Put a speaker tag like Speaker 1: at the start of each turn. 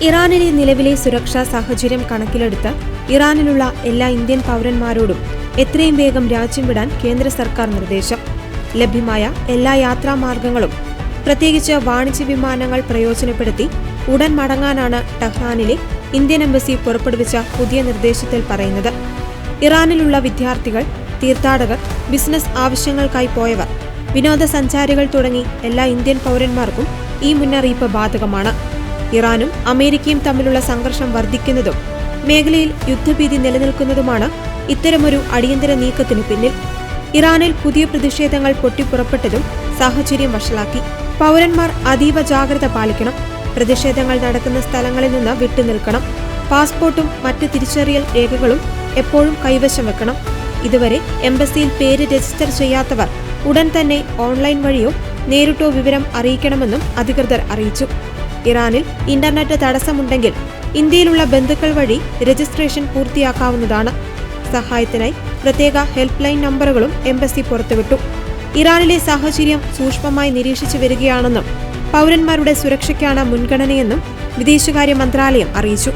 Speaker 1: ഇറാനിലെ നിലവിലെ സുരക്ഷാ സാഹചര്യം കണക്കിലെടുത്ത് ഇറാനിലുള്ള എല്ലാ ഇന്ത്യൻ പൗരന്മാരോടും എത്രയും വേഗം രാജ്യം വിടാൻ കേന്ദ്ര സർക്കാർ നിർദ്ദേശം. ലഭ്യമായ എല്ലാ യാത്രാമാർഗങ്ങളും പ്രത്യേകിച്ച് വാണിജ്യ വിമാനങ്ങൾ പ്രയോജനപ്പെടുത്തി ഉടൻ മടങ്ങാനാണ് ടെഹ്റാനിലെ ഇന്ത്യൻ എംബസി പുറപ്പെടുവിച്ച പുതിയ നിർദ്ദേശത്തിൽ പറയുന്നത്. ഇറാനിലുള്ള വിദ്യാർത്ഥികൾ, തീർത്ഥാടകർ, ബിസിനസ് ആവശ്യങ്ങൾക്കായി പോയവർ, വിനോദസഞ്ചാരികൾ തുടങ്ങി എല്ലാ ഇന്ത്യൻ പൗരന്മാർക്കും ഈ മുന്നറിയിപ്പ് ബാധകമാണ്. ഇറാനും അമേരിക്കയും തമ്മിലുള്ള സംഘർഷം വർദ്ധിക്കുന്നതും മേഖലയിൽ യുദ്ധഭീതി നിലനിൽക്കുന്നതുമാണ് ഇത്തരമൊരു അടിയന്തര നീക്കത്തിനു പിന്നിൽ. ഇറാനിൽ പുതിയ പ്രതിഷേധങ്ങൾ പൊട്ടിപ്പുറപ്പെട്ടതും സാഹചര്യം വഷളാക്കി. പൗരന്മാർ അതീവ ജാഗ്രത പാലിക്കണം. പ്രതിഷേധങ്ങൾ നടക്കുന്ന സ്ഥലങ്ങളിൽ നിന്ന് വിട്ടുനിൽക്കണം. പാസ്പോർട്ടും മറ്റ് തിരിച്ചറിയൽ രേഖകളും എപ്പോഴും കൈവശം വെക്കണം. ഇതുവരെ എംബസിയിൽ പേര് രജിസ്റ്റർ ചെയ്യാത്തവർ ഉടൻ തന്നെ ഓൺലൈൻ വഴിയോ നേരിട്ടോ വിവരം അറിയിക്കണമെന്നും അധികൃതർ അറിയിച്ചു. ഇറാനിൽ ഇന്റർനെറ്റ് തടസ്സമുണ്ടെങ്കിൽ ഇന്ത്യയിലുള്ള ബന്ധുക്കൾ വഴി രജിസ്ട്രേഷൻ പൂർത്തിയാക്കാവുന്നതാണ്. സഹായത്തിനായി പ്രത്യേക ഹെൽപ്പ് ലൈൻ നമ്പറുകളും എംബസി പുറത്തുവിട്ടു. ഇറാനിലെ സാഹചര്യം സൂക്ഷ്മമായി നിരീക്ഷിച്ചു വരികയാണെന്നും പൗരന്മാരുടെ സുരക്ഷയ്ക്കാണ് മുൻഗണനയെന്നും വിദേശകാര്യ മന്ത്രാലയം അറിയിച്ചു.